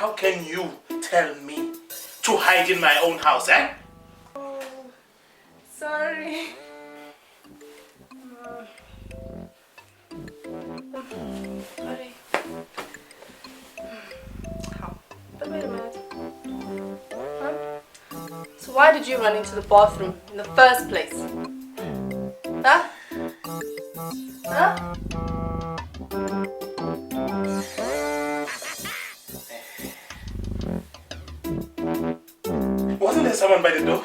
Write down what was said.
How can you tell me to hide in my own house, eh? Oh, sorry. Sorry. How? But wait a minute. Huh? So why did you run into the bathroom in the first place? Huh? Huh? Wasn't there someone by the door?